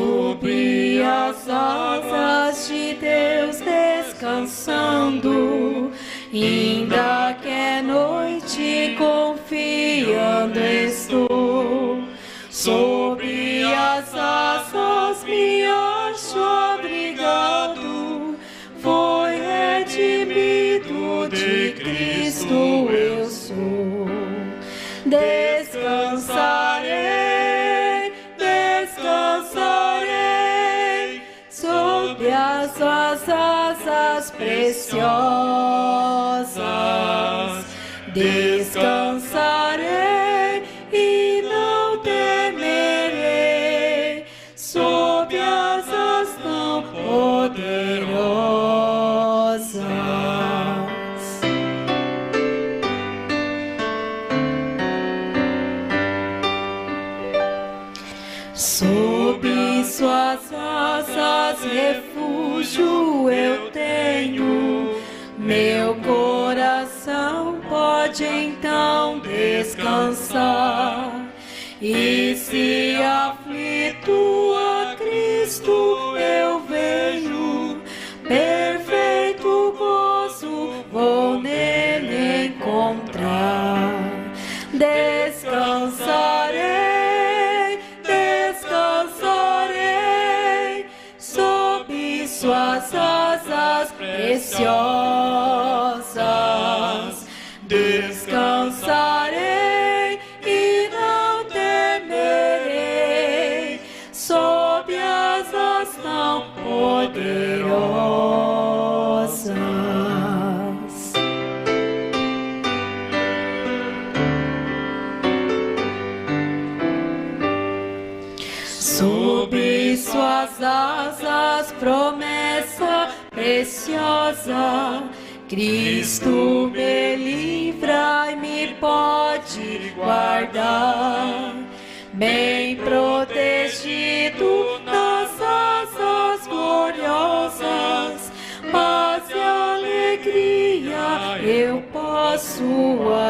Sob as asas de Deus descansando, ainda que é noite confiando estou. Sob as asas me acho abrigado, foi redimido de Cristo eu sou. Descansarei, descansarei, sob as suas asas preciosas. Descansarei e não temerei, sob asas tão poderosas. Sob suas asas refúgio eu tenho, meu coração pode então descansar. E se aflito a Cristo eu vejo, perfeito gozo vou nele encontrar. Descansarei, descansarei, sob suas asas preciosas. Descansarei e não temerei, sob asas tão poderosas. Sob suas asas promessa preciosa, Cristo me livra e me pode guardar, bem protegido nas asas gloriosas, paz e alegria eu posso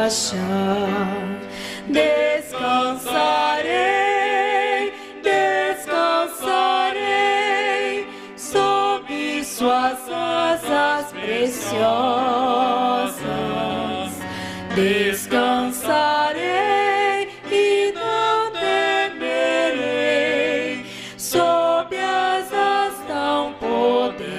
achar. Descansarei, descansarei, sob suas asas preciosas. Descansarei e não temerei, sob asas tão poderosas.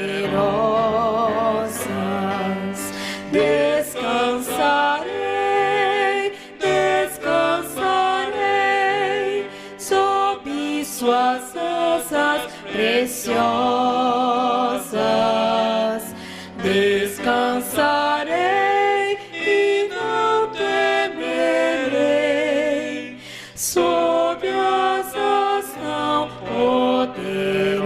Descansarei, descansarei, sob suas asas preciosas. Descansarei e não temerei, sob asas tão poderosas.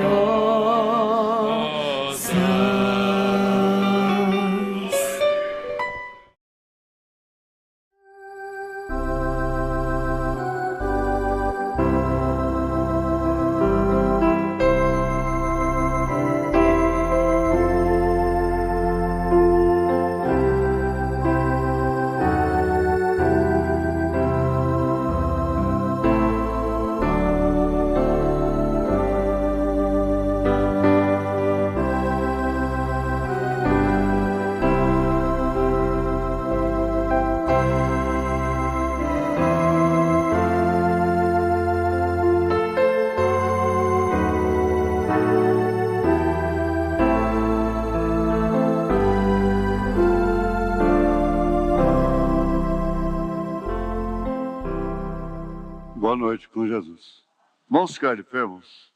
Boa noite com Jesus. Vamos ficar de pé, irmãos.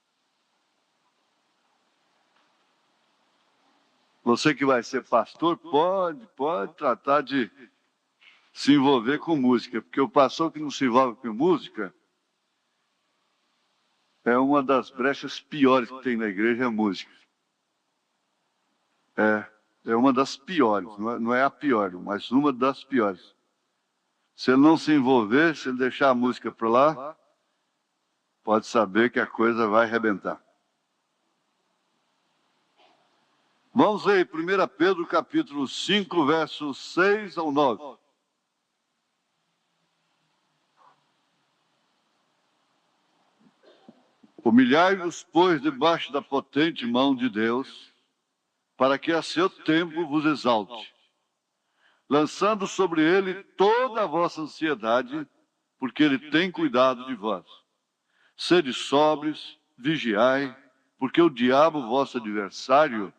Você que vai ser pastor, pode tratar de se envolver com música, porque o pastor que não se envolve com música é uma das brechas piores que tem na igreja, é a música. É uma das piores, não é a pior, mas uma das piores. Se ele não se envolver, se ele deixar a música para lá, pode saber que a coisa vai arrebentar. Vamos ler 1 Pedro capítulo 5, versos 6 ao 9. Humilhai-vos, pois, debaixo da potente mão de Deus, para que a seu tempo vos exalte, lançando sobre ele toda a vossa ansiedade, porque ele tem cuidado de vós. Sede sóbrios, vigiai, porque o diabo, vosso adversário,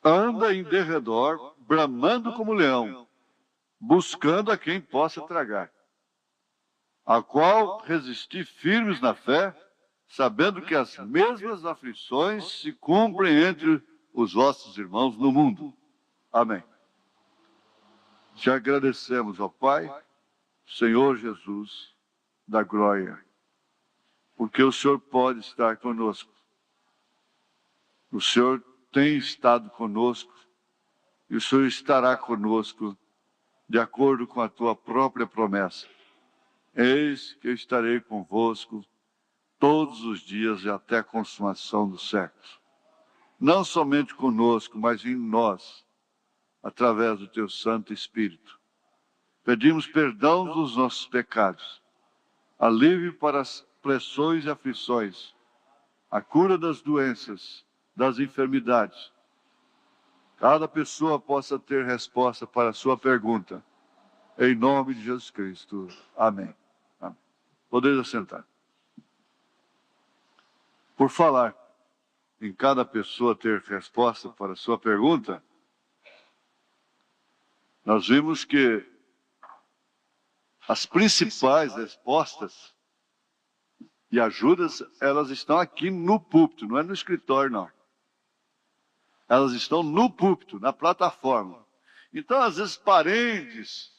anda em derredor, bramando como leão, buscando a quem possa tragar, a qual resisti firmes na fé, sabendo que as mesmas aflições se cumprem entre os vossos irmãos no mundo. Amém. Te agradecemos, ó Pai, Senhor Jesus da glória, porque o Senhor pode estar conosco. O Senhor tem estado conosco e o Senhor estará conosco de acordo com a tua própria promessa. Eis que eu estarei convosco todos os dias e até a consumação dos séculos. Não somente conosco, mas em nós, através do teu Santo Espírito. Pedimos perdão dos nossos pecados, alívio para as pressões e aflições, a cura das doenças, das enfermidades. Cada pessoa possa ter resposta para a sua pergunta. Em nome de Jesus Cristo. Amém. Amém. Podeis assentar. Por falar em cada pessoa ter resposta para a sua pergunta, nós vimos que as principais respostas e ajudas, elas estão aqui no púlpito, não é no escritório, não. Elas estão no púlpito, na plataforma. Então, às vezes, parentes,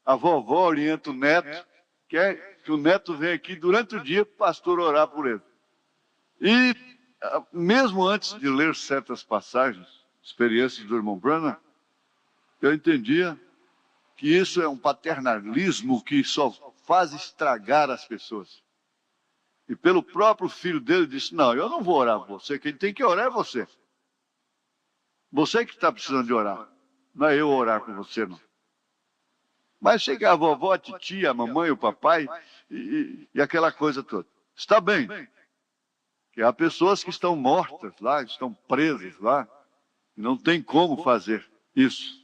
a vovó orienta o neto, quer que o neto venha aqui durante o dia para o pastor orar por ele. E, mesmo antes de ler certas passagens, experiências do irmão Branham, eu entendia que isso é um paternalismo que só faz estragar as pessoas. E pelo próprio filho dele disse, não, eu não vou orar por você, quem tem que orar é você. Você que está precisando de orar, não é eu orar por você, não. Mas chega a vovó, a titia, a mamãe, o papai e aquela coisa toda. Está bem, que há pessoas que estão mortas lá, estão presas lá, e não tem como fazer isso.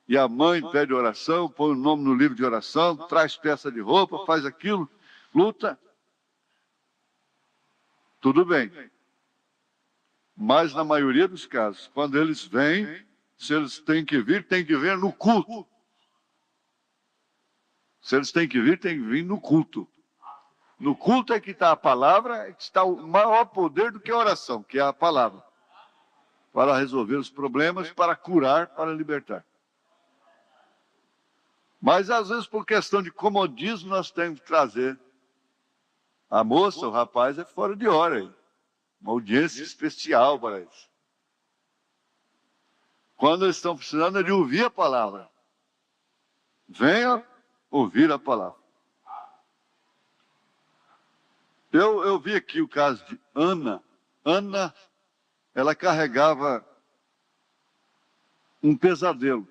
E a mãe pede oração, põe o nome no livro de oração, traz peça de roupa, faz aquilo, luta. Tudo bem. Mas na maioria dos casos, quando eles vêm, se eles têm que vir no culto. Se eles têm que vir no culto. No culto é que está a palavra, é que está o maior poder do que a oração, que é a palavra. Para resolver os problemas, para curar, para libertar. Mas às vezes por questão de comodismo nós temos que trazer. A moça, o rapaz é fora de hora aí. Uma audiência especial para eles. Quando eles estão precisando é de ouvir a palavra. Venha ouvir a palavra. Eu vi aqui o caso de Ana. Ana, ela carregava um pesadelo.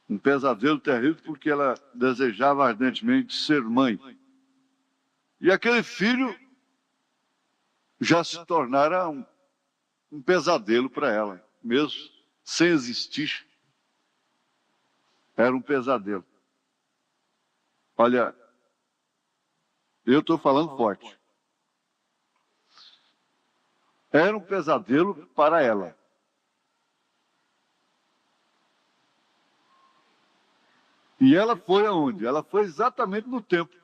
Um pesadelo terrível porque ela desejava ardentemente ser mãe. E aquele filho já se tornara um pesadelo para ela, mesmo sem existir. Era um pesadelo. Olha, eu estou falando forte. Era um pesadelo para ela. E ela foi aonde? Ela foi exatamente no templo.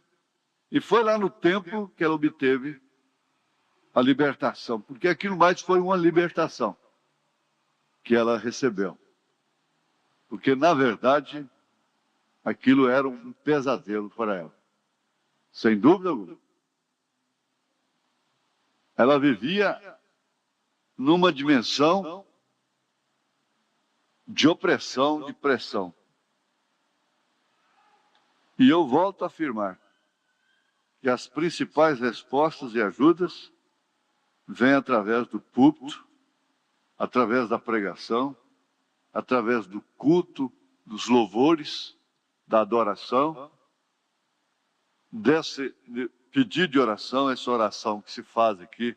E foi lá no templo que ela obteve a libertação. Porque aquilo mais foi uma libertação que ela recebeu. Porque, na verdade, aquilo era um pesadelo para ela. Sem dúvida alguma. Ela vivia numa dimensão de opressão, de pressão. E eu volto a afirmar que as principais respostas e ajudas vêm através do púlpito, através da pregação, através do culto, dos louvores, da adoração, desse pedido de oração, essa oração que se faz aqui,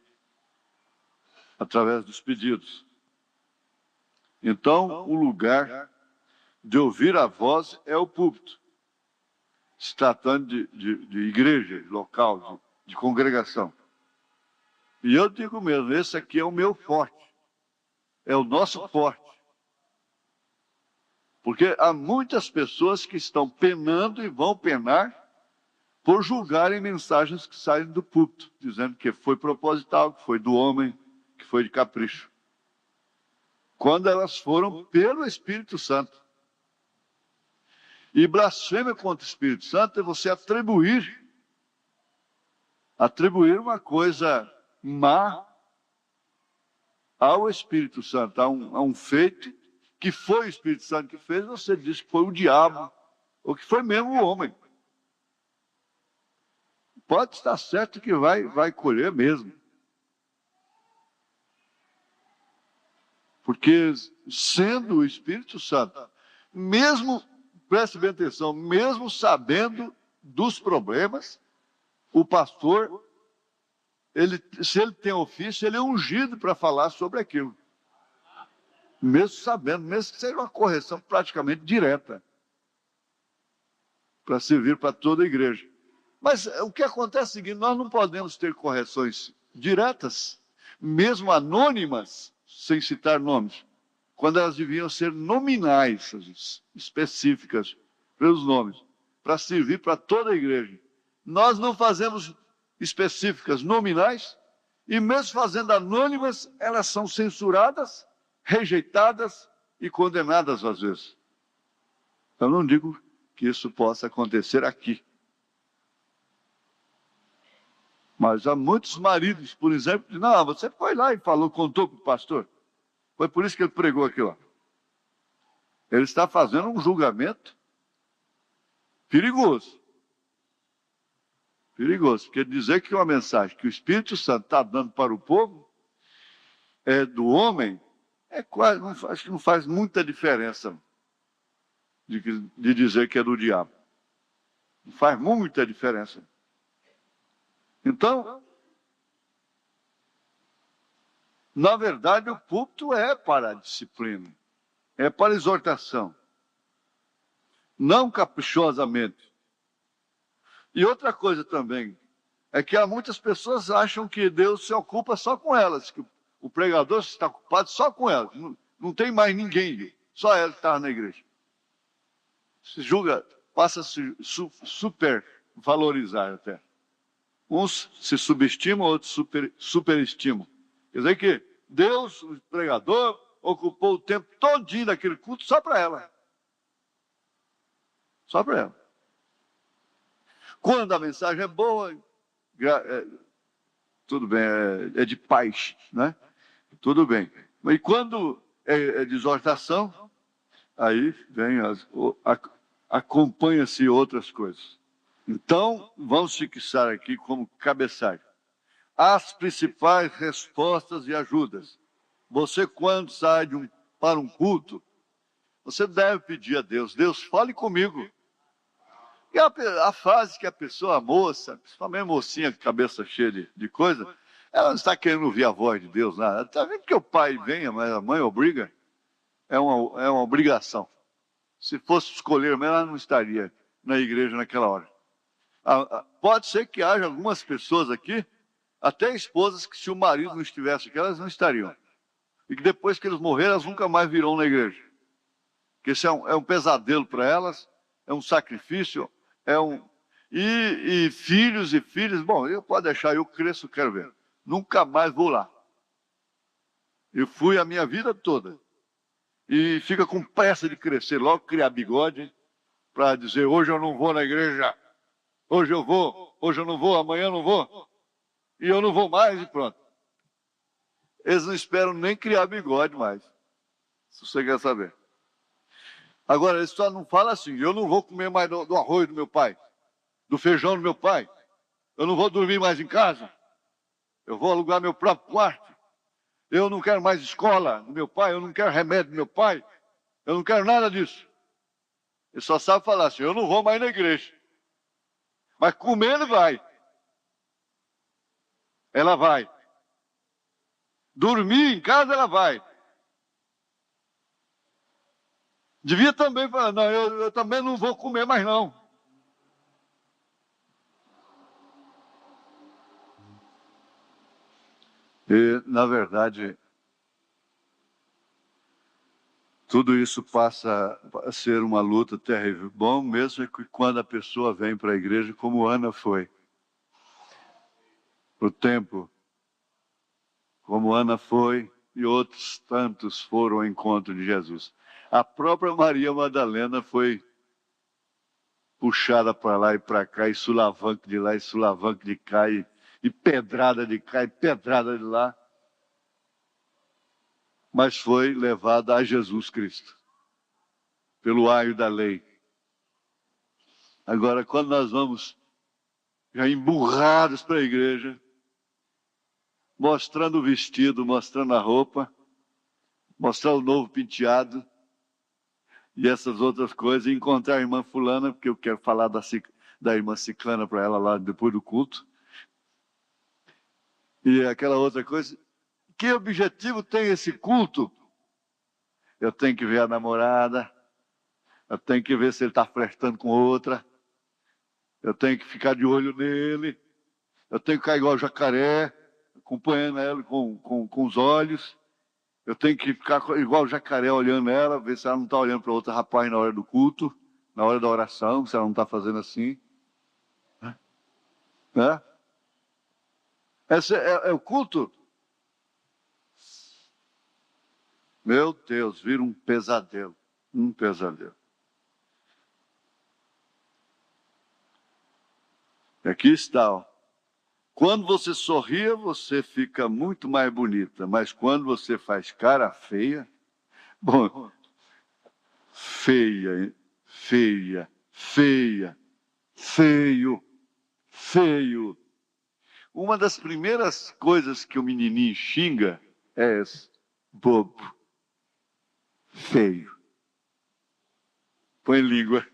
através dos pedidos. Então, o lugar de ouvir a voz é o púlpito, se tratando de igreja local, de congregação. E eu digo mesmo, esse aqui é o meu forte, é o nosso forte. Porque há muitas pessoas que estão penando e vão penar por julgarem mensagens que saem do púlpito, dizendo que foi proposital, que foi do homem, que foi de capricho. Quando elas foram pelo Espírito Santo. E blasfêmia contra o Espírito Santo é você atribuir uma coisa má ao Espírito Santo, a um feito que foi o Espírito Santo que fez, você diz que foi o diabo, ou que foi mesmo o homem. Pode estar certo que vai colher mesmo. Porque sendo o Espírito Santo, mesmo, preste bem atenção, mesmo sabendo dos problemas, o pastor, se ele tem ofício, ele é ungido para falar sobre aquilo. Mesmo sabendo, mesmo que seja uma correção praticamente direta, para servir para toda a igreja. Mas o que acontece é o seguinte, nós não podemos ter correções diretas, mesmo anônimas, sem citar nomes, quando elas deviam ser nominais, específicas, pelos nomes, para servir para toda a igreja. Nós não fazemos específicas nominais, e mesmo fazendo anônimas, elas são censuradas, rejeitadas e condenadas às vezes. Eu não digo que isso possa acontecer aqui. Mas há muitos maridos, por exemplo, que dizem, não, você foi lá e falou, contou para o pastor. Foi por isso que ele pregou aquilo. Ele está fazendo um julgamento perigoso. Perigoso, porque dizer que uma mensagem que o Espírito Santo está dando para o povo é do homem, quase, acho que não faz muita diferença de dizer que é do diabo. Não faz muita diferença. Então, na verdade, o púlpito é para a disciplina, é para a exortação, não caprichosamente. E outra coisa também, é que há muitas pessoas que acham que Deus se ocupa só com elas, que o pregador está ocupado só com elas, não tem mais ninguém, só ela que está na igreja. Se julga, passa a se supervalorizar até. Uns se subestimam, outros superestimam. Quer dizer que Deus, o pregador, ocupou o tempo todinho daquele culto só para ela. Só para ela. Quando a mensagem é boa, tudo bem, é de paz, né? Tudo bem. Mas quando é de exortação, aí vem acompanha-se outras coisas. Então, vamos fixar aqui como cabeçalho as principais respostas e ajudas. Você, quando sai para um culto, você deve pedir a Deus, Deus, fale comigo. E a fase que a pessoa, a moça, principalmente a mocinha com cabeça cheia de coisa, ela não está querendo ouvir a voz de Deus, nada. Está vendo que o pai venha, mas a mãe obriga? É uma obrigação. Se fosse escolher, mas ela não estaria na igreja naquela hora. Pode ser que haja algumas pessoas aqui, até esposas, que se o marido não estivesse aqui, elas não estariam. E que depois que eles morreram, elas nunca mais virão na igreja. Porque isso é um pesadelo para elas, é um sacrifício, E filhos e filhas, bom, pode deixar, eu cresço, quero ver. Nunca mais vou lá. Eu fui a minha vida toda. E fica com pressa de crescer, logo criar bigode, para dizer, hoje eu não vou na igreja. Hoje eu vou, hoje eu não vou, amanhã eu não vou. E eu não vou mais e pronto. Eles não esperam nem criar bigode mais. Se você quer saber. Agora, eles só não falam assim, eu não vou comer mais do arroz do meu pai, do feijão do meu pai. Eu não vou dormir mais em casa. Eu vou alugar meu próprio quarto. Eu não quero mais escola do meu pai, eu não quero remédio do meu pai. Eu não quero nada disso. Ele só sabe falar assim, eu não vou mais na igreja. Mas comer ele vai. Ela vai. Dormir em casa ela vai. Devia também falar, não, eu também não vou comer mais não. E, na verdade, tudo isso passa a ser uma luta terrível. Bom mesmo é que quando a pessoa vem para a igreja, como Ana foi, para o templo, como Ana foi e outros tantos foram ao encontro de Jesus. A própria Maria Madalena foi puxada para lá e para cá, e sulavanque de lá, e sulavanque de cá, e pedrada de cá, e pedrada de lá. Mas foi levada a Jesus Cristo, pelo aio da lei. Agora, quando nós vamos já emburrados para a igreja, mostrando o vestido, mostrando a roupa, mostrando o novo penteado, e essas outras coisas, e encontrar a irmã fulana, porque eu quero falar da irmã ciclana para ela lá depois do culto. E aquela outra coisa. Que objetivo tem esse culto? Eu tenho que ver a namorada, eu tenho que ver se ele está flertando com outra, eu tenho que ficar de olho nele, eu tenho que ficar igual o jacaré, acompanhando ela com os olhos. Eu tenho que ficar igual o jacaré olhando ela, ver se ela não está olhando para outro rapaz na hora do culto, na hora da oração, se ela não está fazendo assim. Né? Esse é o culto. Meu Deus, vira um pesadelo. Um pesadelo. Aqui está, ó. Quando você sorria, você fica muito mais bonita. Mas quando você faz cara feia, bom, feia, feia, feia, feio, feio. Uma das primeiras coisas que o menininho xinga é essa: bobo, feio. Põe língua.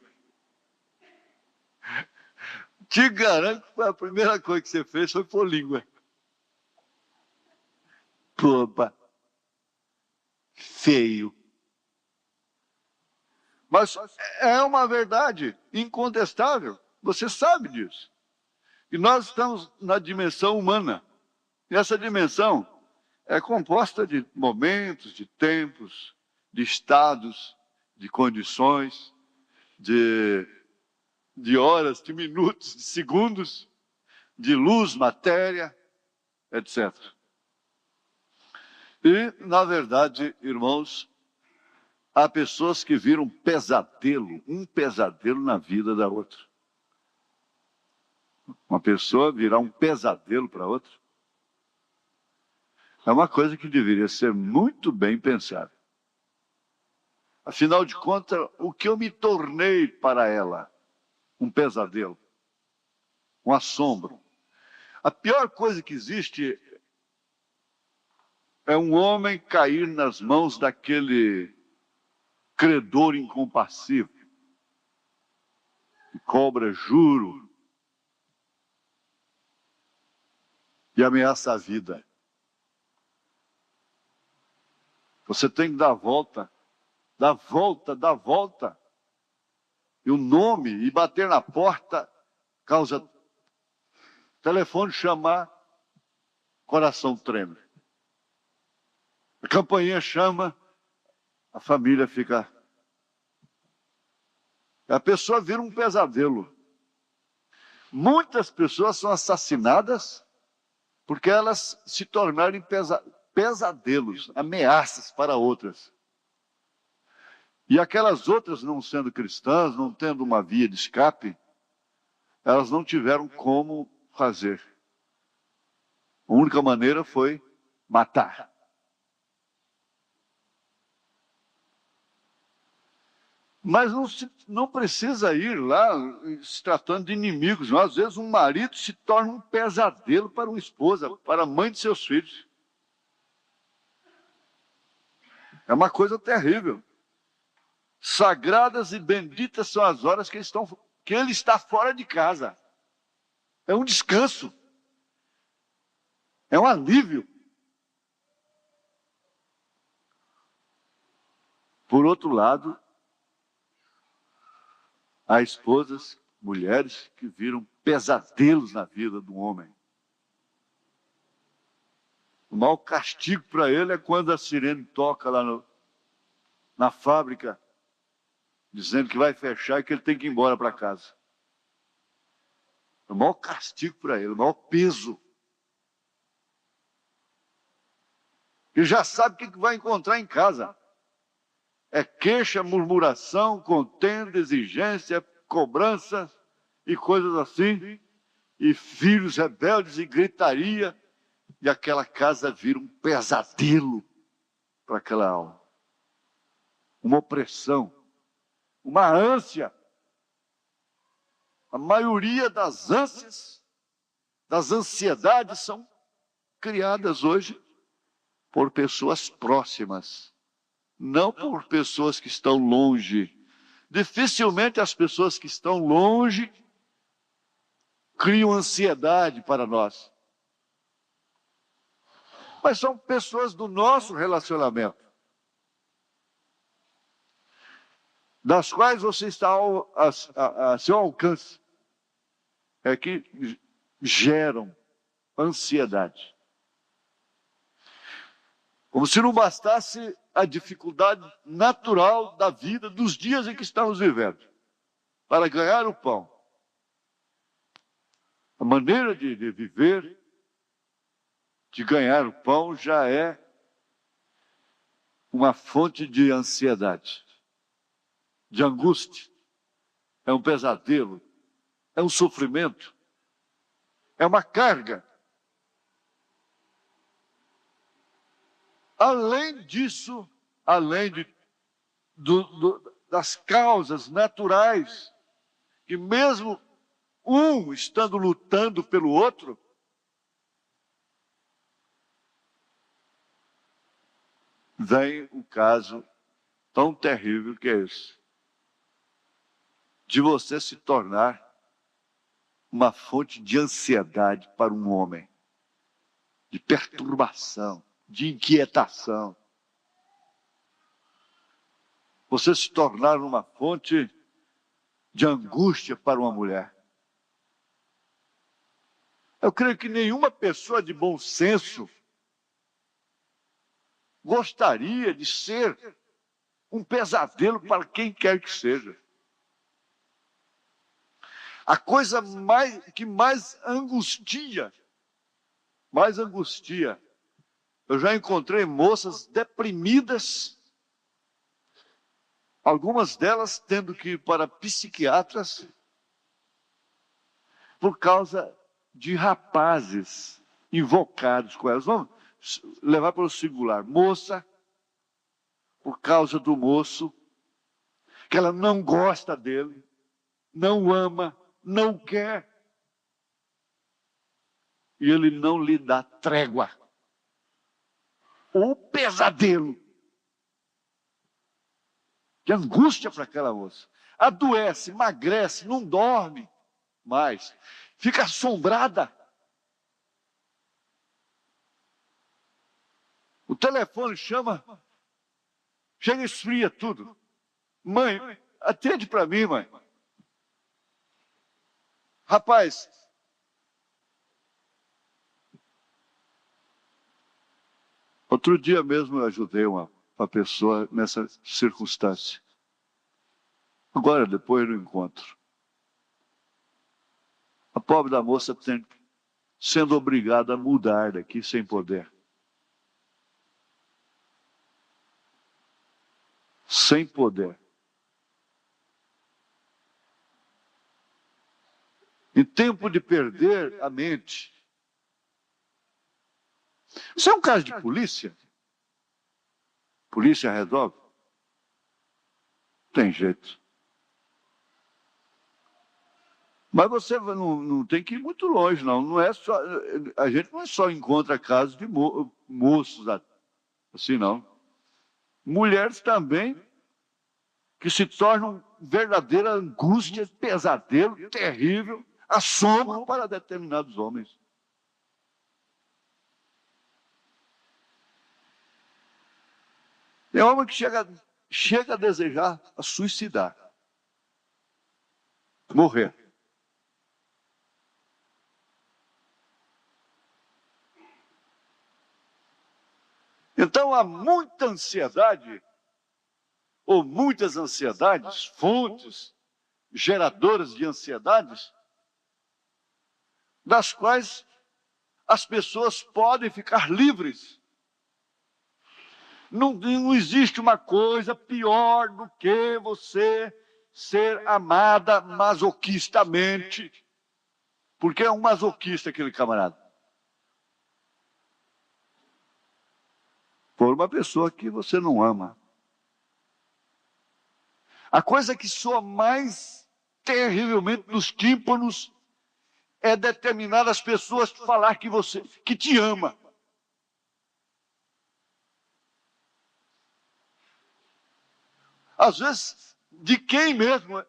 Te garanto que a primeira coisa que você fez foi pôr língua. Boba. Feio. Mas é uma verdade incontestável. Você sabe disso. E nós estamos na dimensão humana. E essa dimensão é composta de momentos, de tempos, de estados, de condições, de horas, de minutos, de segundos, de luz, matéria, etc. E, na verdade, irmãos, há pessoas que viram um pesadelo na vida da outra. Uma pessoa virar um pesadelo para outra é uma coisa que deveria ser muito bem pensada. Afinal de contas, o que eu me tornei para ela? Um pesadelo, um assombro. A pior coisa que existe é um homem cair nas mãos daquele credor incompassível, que cobra juro e ameaça a vida. Você tem que dar a volta, dar a volta, dar a volta. E o nome, e bater na porta, causa telefone chamar, coração treme. A campainha chama, a família fica... A pessoa vira um pesadelo. Muitas pessoas são assassinadas porque elas se tornaram pesadelos, ameaças para outras. E aquelas outras, não sendo cristãs, não tendo uma via de escape, elas não tiveram como fazer. A única maneira foi matar. Mas não precisa ir lá se tratando de inimigos. Não. Às vezes um marido se torna um pesadelo para uma esposa, para a mãe de seus filhos. É uma coisa terrível. Sagradas e benditas são as horas que ele está fora de casa. É um descanso. É um alívio. Por outro lado, há esposas, mulheres que viram pesadelos na vida do homem. O maior castigo para ele é quando a sirene toca lá na fábrica, dizendo que vai fechar e que ele tem que ir embora para casa. É o maior castigo para ele, o maior peso. Ele já sabe o que vai encontrar em casa. É queixa, murmuração, contenda, exigência, cobrança e coisas assim. E filhos rebeldes e gritaria. E aquela casa vira um pesadelo para aquela alma. Uma opressão, uma ânsia. A maioria das ânsias, das ansiedades são criadas hoje por pessoas próximas, não por pessoas que estão longe. Dificilmente as pessoas que estão longe criam ansiedade para nós. Mas são pessoas do nosso relacionamento, das quais você está a seu alcance, é que geram ansiedade. Como se não bastasse a dificuldade natural da vida, dos dias em que estamos vivendo, para ganhar o pão. A maneira de viver, de ganhar o pão, já é uma fonte de ansiedade, de angústia. É um pesadelo, é um sofrimento, é uma carga. Além disso, das causas naturais, que mesmo um estando lutando pelo outro, vem o caso tão terrível que é esse, de você se tornar uma fonte de ansiedade para um homem, de perturbação, de inquietação. Você se tornar uma fonte de angústia para uma mulher. Eu creio que nenhuma pessoa de bom senso gostaria de ser um pesadelo para quem quer que seja. A coisa que mais angustia, eu já encontrei moças deprimidas, algumas delas tendo que ir para psiquiatras, por causa de rapazes invocados com elas. Vamos levar para o singular. Moça, por causa do moço, que ela não gosta dele, não ama, não quer, e ele não lhe dá trégua. O pesadelo, de angústia para aquela moça. Adoece, emagrece, não dorme mais, fica assombrada. O telefone chama, chega e esfria tudo. Mãe, atende para mim, mãe. Rapaz, outro dia mesmo eu ajudei uma pessoa nessa circunstância. Agora, depois do encontro, a pobre da moça sendo obrigada a mudar daqui sem poder. Sem poder. Em tempo de perder a mente. Isso é um caso de polícia? Polícia resolve? Tem jeito. Mas você não tem que ir muito longe, não. Não é só, a gente não é só encontra casos de moços assim, não. Mulheres também que se tornam verdadeira angústia, pesadelo terrível assombro para determinados homens. Tem homem que chega a desejar a suicidar, morrer. Então há muita ansiedade, ou muitas ansiedades, fontes geradoras de ansiedades, das quais as pessoas podem ficar livres. Não existe uma coisa pior do que você ser amada masoquistamente, porque é um masoquista aquele camarada. Por uma pessoa que você não ama. A coisa que soa mais terrivelmente nos tímpanos é determinadas pessoas falar que te ama. Às vezes, de quem mesmo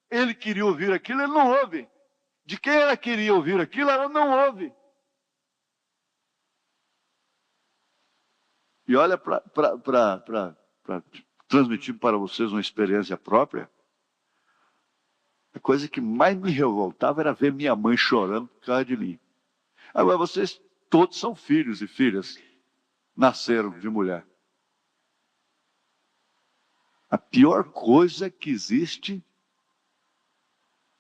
ele queria ouvir aquilo, ele não ouve. De quem ela queria ouvir aquilo, ela não ouve. E olha, para transmitir para vocês uma experiência própria, a coisa que mais me revoltava era ver minha mãe chorando por causa de mim. Agora, vocês todos são filhos e filhas, nasceram de mulher. A pior coisa que existe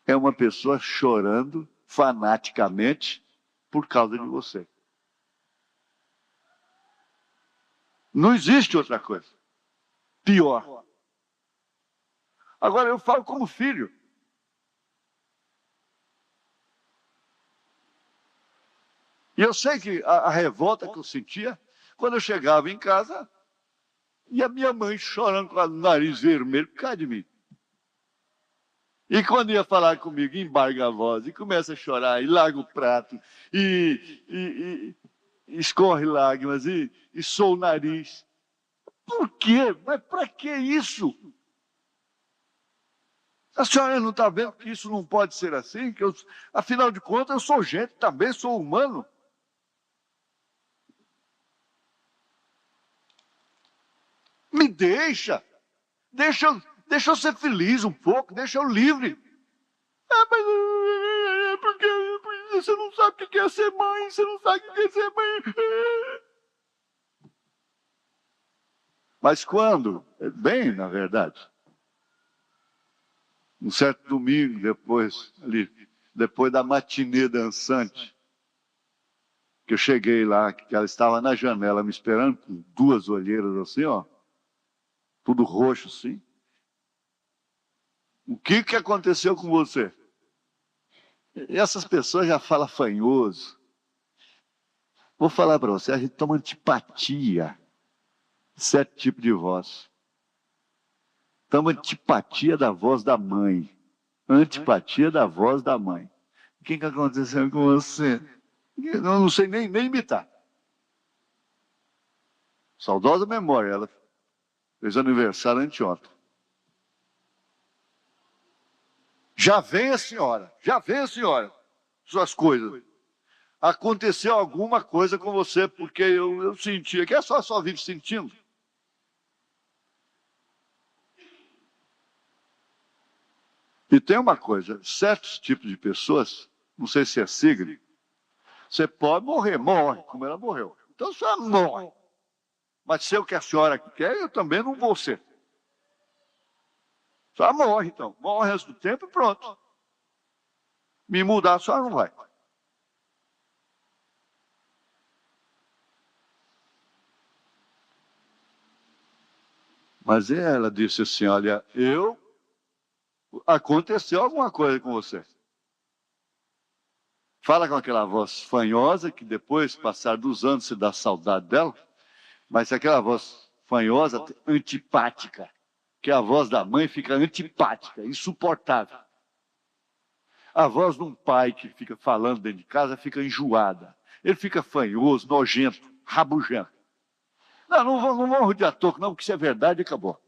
é uma pessoa chorando fanaticamente por causa de você. Não existe outra coisa pior. Agora, eu falo como filho. E eu sei que a revolta que eu sentia, quando eu chegava em casa, e a minha mãe chorando com o nariz vermelho por causa de mim. E quando ia falar comigo, embarga a voz, e começa a chorar, e larga o prato, e escorre lágrimas, e soa o nariz. Por quê? Mas para que isso? A senhora não está vendo que isso não pode ser assim? Que afinal de contas, eu sou gente também, sou humano. Me deixa eu ser feliz um pouco, deixa eu livre. Mas porque você não sabe o que é ser mãe, você não sabe o que é ser mãe. Mas quando? Bem, na verdade. Um certo domingo, depois da matinê dançante, que eu cheguei lá, que ela estava na janela me esperando com duas olheiras assim, ó. Tudo roxo assim. O que aconteceu com você? E essas pessoas já falam fanhoso. Vou falar para você, a gente toma antipatia. Certo tipo de voz. Toma antipatia da voz da mãe. Antipatia da voz da mãe. O que aconteceu com você? Eu não sei nem imitar. Saudosa memória, ela fez aniversário anteontem. Já vem a senhora, suas coisas. Aconteceu alguma coisa com você, porque eu sentia, que é só vive sentindo. E tem uma coisa, certos tipos de pessoas, não sei se é signo, você pode morre, como ela morreu. Então só morre. Mas se é o que a senhora quer, eu também não vou ser. Só morre, então. Morre o resto do tempo e pronto. Me mudar, a senhora não vai. Mas ela disse assim, olha, aconteceu alguma coisa com você. Fala com aquela voz fanhosa, que depois, passar dos anos, se dá saudade dela, mas aquela voz fanhosa, antipática, que a voz da mãe fica antipática, insuportável. A voz de um pai que fica falando dentro de casa fica enjoada. Ele fica fanhoso, nojento, rabugento. Não vão rodear toco, não, porque isso é verdade e acabou.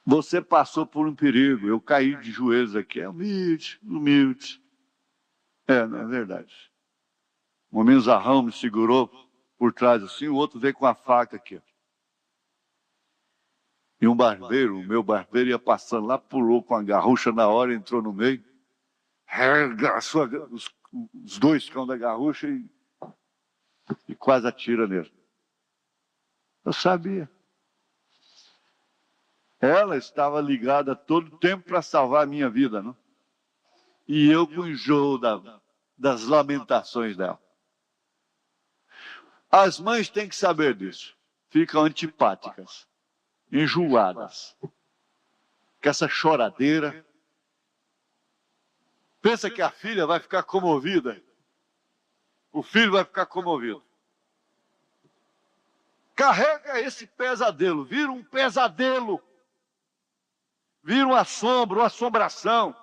Você passou por um perigo, eu caí de joelhos aqui. É humilde, humilde. Não é verdade. Um menzarrão me segurou por trás assim, o outro veio com a faca aqui. E um barbeiro, o meu barbeiro, ia passando lá, pulou com a garrucha na hora, entrou no meio, arregaçou os dois cão da garrucha e quase atira nele. Eu sabia. Ela estava ligada todo o tempo para salvar a minha vida, não? E eu com o enjoo das lamentações dela. As mães têm que saber disso. Ficam antipáticas, enjoadas. Com essa choradeira. Pensa que a filha vai ficar comovida. O filho vai ficar comovido. Carrega esse pesadelo, vira um pesadelo. Vira um assombro, uma assombração.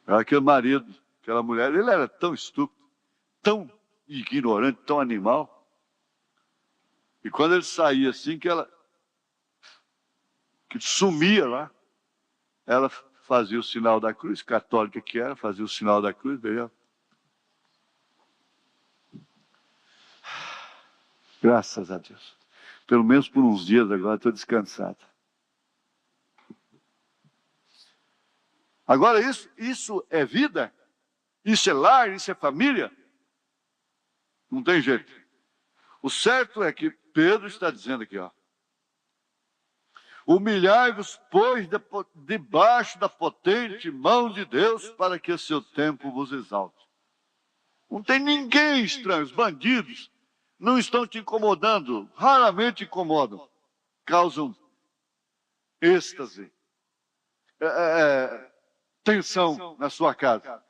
Aquele marido, aquela mulher, ele era tão estúpido, tão ignorante, tão animal. E quando ele saía assim, que sumia lá, ela fazia o sinal da cruz, católica que era, fazia o sinal da cruz, veio. Graças a Deus. Pelo menos por uns dias agora estou descansado. Agora isso é vida? Isso é lar? Isso é família? Não tem jeito. O certo é que Pedro está dizendo aqui, ó. Humilhai-vos, pois, debaixo da potente mão de Deus, para que o seu tempo vos exalte. Não tem ninguém estranho. Os bandidos não estão te incomodando, raramente incomodam. Causam êxtase, tensão na sua casa.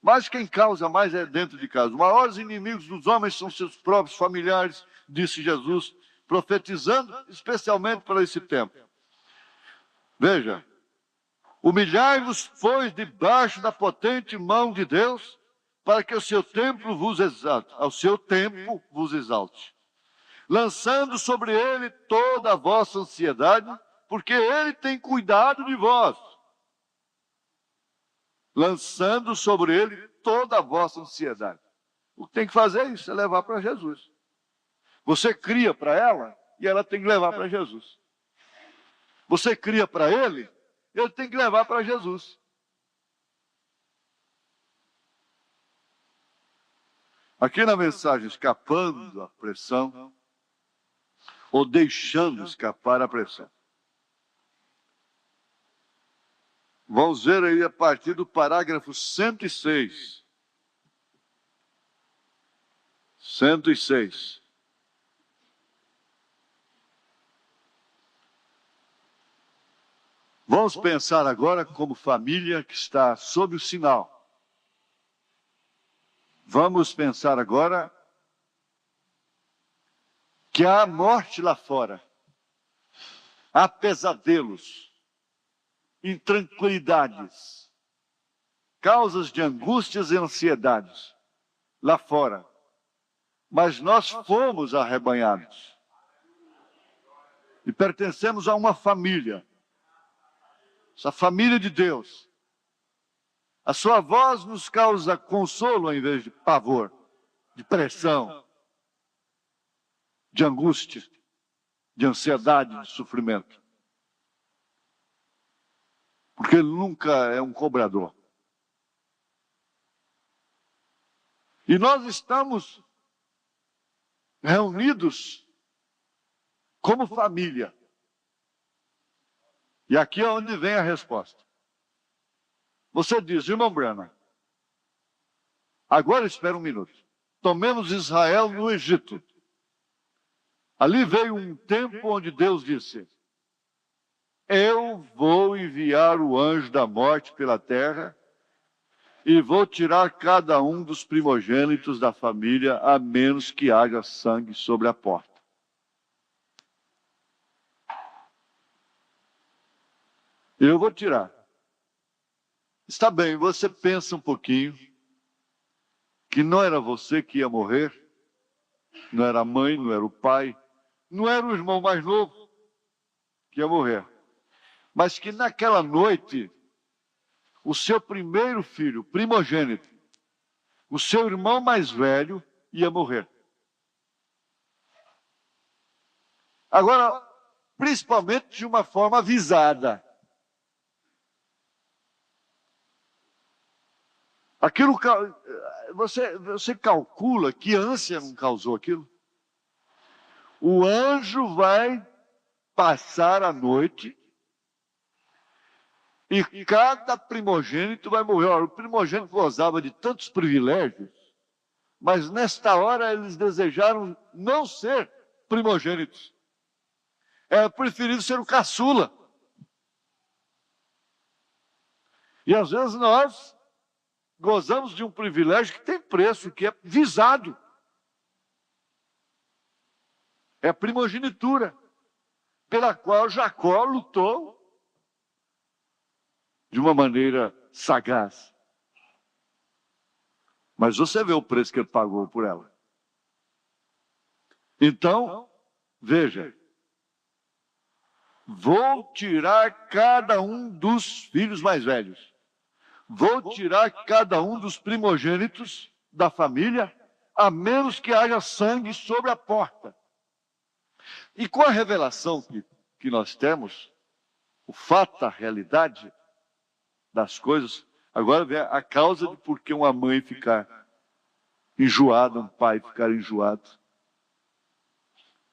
Mas quem causa mais é dentro de casa. Os maiores inimigos dos homens são seus próprios familiares, disse Jesus, profetizando especialmente para esse tempo. Veja, humilhai-vos, pois, debaixo da potente mão de Deus, para que o seu templo vos exalte, ao seu tempo vos exalte, lançando sobre ele toda a vossa ansiedade, porque ele tem cuidado de vós. Lançando sobre ele toda a vossa ansiedade. O que tem que fazer é isso, é levar para Jesus. Você cria para ela e ela tem que levar para Jesus. Você cria para ele tem que levar para Jesus. Aqui na mensagem, escapando a pressão, ou deixando escapar a pressão. Vamos ver aí a partir do parágrafo 106. 106. Vamos pensar agora como família que está sob o sinal. Vamos pensar agora que há morte lá fora. Há pesadelos, intranquilidades, causas de angústias e ansiedades lá fora. Mas nós fomos arrebanhados e pertencemos a uma família, essa família de Deus. A sua voz nos causa consolo ao invés de pavor, de pressão, de angústia, de ansiedade, de sofrimento. Porque ele nunca é um cobrador. E nós estamos reunidos como família. E aqui é onde vem a resposta. Você diz, irmão Brana, agora espera um minuto. Tomemos Israel no Egito. Ali veio um tempo onde Deus disse, eu vou enviar o anjo da morte pela terra e vou tirar cada um dos primogênitos da família, a menos que haja sangue sobre a porta. Eu vou tirar. Está bem, você pensa um pouquinho que não era você que ia morrer, não era a mãe, não era o pai, não era o irmão mais novo que ia morrer, mas que naquela noite, o seu primeiro filho, primogênito, o seu irmão mais velho, ia morrer. Agora, principalmente de uma forma avisada. Aquilo, você calcula que ânsia não causou aquilo? O anjo vai passar a noite e cada primogênito vai morrer. Ora, o primogênito gozava de tantos privilégios, mas nesta hora eles desejaram não ser primogênitos. Era preferido ser o caçula. E às vezes nós gozamos de um privilégio que tem preço, que é visado. É a primogenitura, pela qual Jacó lutou de uma maneira sagaz. Mas você vê o preço que ele pagou por ela. Então, veja, vou tirar cada um dos filhos mais velhos. Vou tirar cada um dos primogênitos da família, a menos que haja sangue sobre a porta. E com a revelação que nós temos, o fato, a realidade das coisas, agora vem a causa de por que uma mãe ficar enjoada, um pai ficar enjoado,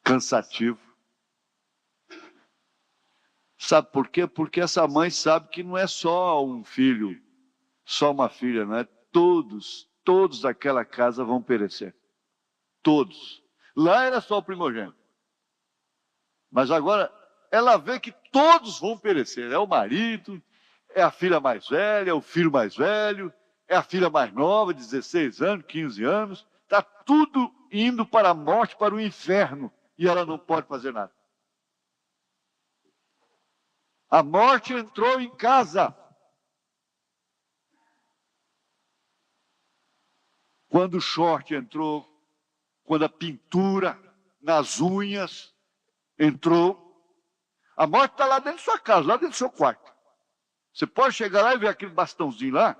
cansativo. Sabe por quê? Porque essa mãe sabe que não é só um filho, só uma filha, não é? Todos daquela casa vão perecer. Todos. Lá era só o primogênito. Mas agora ela vê que todos vão perecer. É o marido, é a filha mais velha, é o filho mais velho, é a filha mais nova, 16 anos, 15 anos. Está tudo indo para a morte, para o inferno. E ela não pode fazer nada. A morte entrou em casa. Quando o short entrou, quando a pintura nas unhas entrou, a morte está lá dentro da sua casa, lá dentro do seu quarto. Você pode chegar lá e ver aquele bastãozinho lá,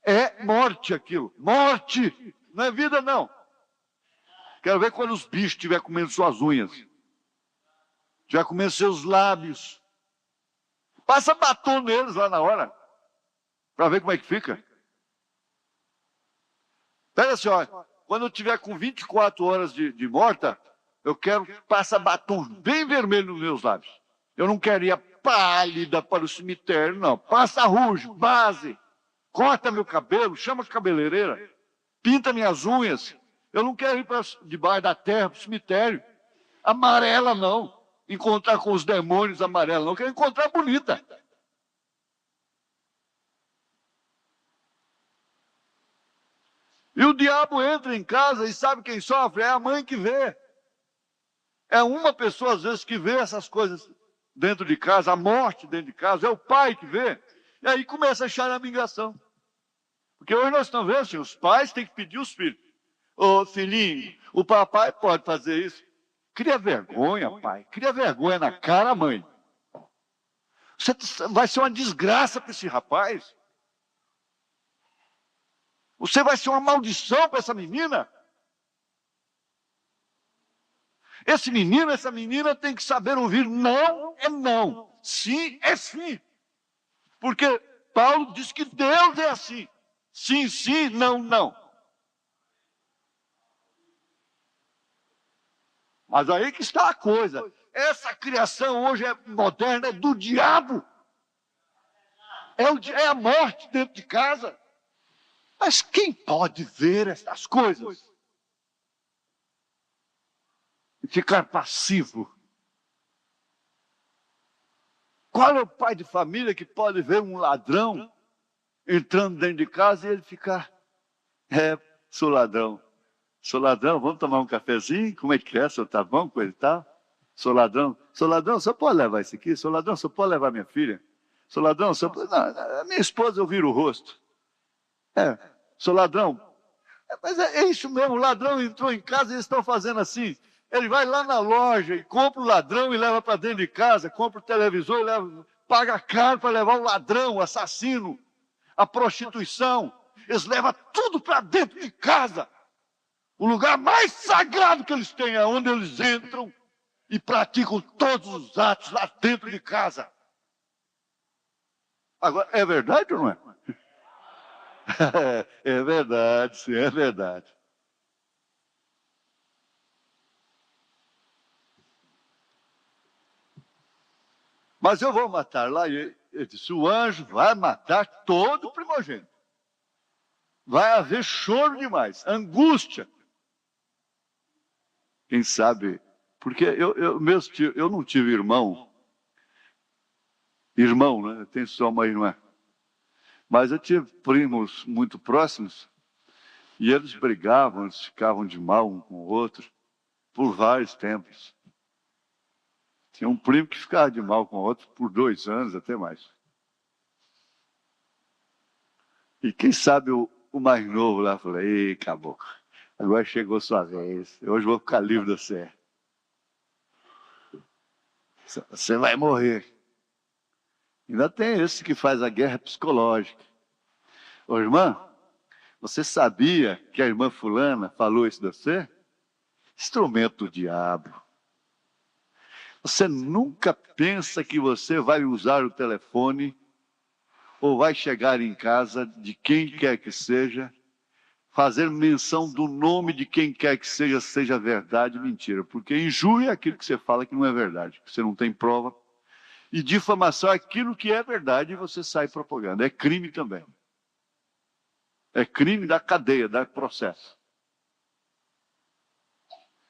é morte aquilo, morte, não é vida não. Quero ver quando os bichos estiverem comendo suas unhas, estiver comendo seus lábios, passa batom neles lá na hora, para ver como é que fica. Pega assim, ó, quando eu tiver com 24 horas de morta, eu quero passar batom bem vermelho nos meus lábios. Eu não quero ir pálida para o cemitério, não. Passa rujo, base, corta meu cabelo, chama a cabeleireira, pinta minhas unhas. Eu não quero ir para debaixo da terra, para o cemitério. Amarela, não. Encontrar com os demônios amarelos, não. Eu quero encontrar bonita. E o diabo entra em casa e sabe quem sofre? É a mãe que vê. É uma pessoa, às vezes, que vê essas coisas dentro de casa, a morte dentro de casa, é o pai que vê. E aí começa a choramingação. Porque hoje nós estamos vendo assim, os pais têm que pedir os filhos. Ô filhinho, o papai pode fazer isso. Cria vergonha, pai. Cria vergonha na cara, mãe. Você vai ser uma desgraça para esse rapaz. Você vai ser uma maldição para essa menina. Esse menino, essa menina tem que saber ouvir não é não, sim é sim. Porque Paulo diz que Deus é assim. Sim, sim, não, não. Mas aí que está a coisa. Essa criação hoje é moderna, é do diabo. É a morte dentro de casa. Mas quem pode ver essas coisas? E ficar passivo? Qual é o pai de família que pode ver um ladrão entrando dentro de casa e ele ficar, sou ladrão, vamos tomar um cafezinho, como é que é, senhor, tá bom, coisa e tal? Sou ladrão, só pode levar isso aqui? Sou ladrão, só pode levar minha filha? Sou ladrão, só pode... Não, a minha esposa eu viro o rosto. Sou ladrão, Mas é isso mesmo, o ladrão entrou em casa e eles estão fazendo assim. Ele vai lá na loja e compra o ladrão e leva para dentro de casa, compra o televisor e leva, paga caro para levar o ladrão, o assassino, a prostituição. Eles levam tudo para dentro de casa. O lugar mais sagrado que eles têm é onde eles entram e praticam todos os atos lá dentro de casa. Agora, é verdade ou não é? É verdade, sim, é verdade. Mas eu vou matar lá. E ele disse, o anjo vai matar todo o primogênito. Vai haver choro demais, angústia. Quem sabe, porque eu não tive irmão, né? Eu tenho só uma irmã. Mas eu tive primos muito próximos e eles brigavam, eles ficavam de mal um com o outro por vários tempos. Tinha um primo que ficava de mal com o outro por 2 anos, até mais. E quem sabe o mais novo lá falou, ei, caboclo, agora chegou sua vez, hoje eu vou ficar livre de você. Você vai morrer. Ainda tem esse que faz a guerra psicológica. Ô irmã, você sabia que a irmã fulana falou isso de você? Instrumento do diabo. Você nunca pensa que você vai usar o telefone ou vai chegar em casa de quem quer que seja, fazer menção do nome de quem quer que seja verdade, mentira. Porque injúria é aquilo que você fala que não é verdade, que você não tem prova. E difamação é aquilo que é verdade e você sai propagando. É crime também. É crime da cadeia, da processo.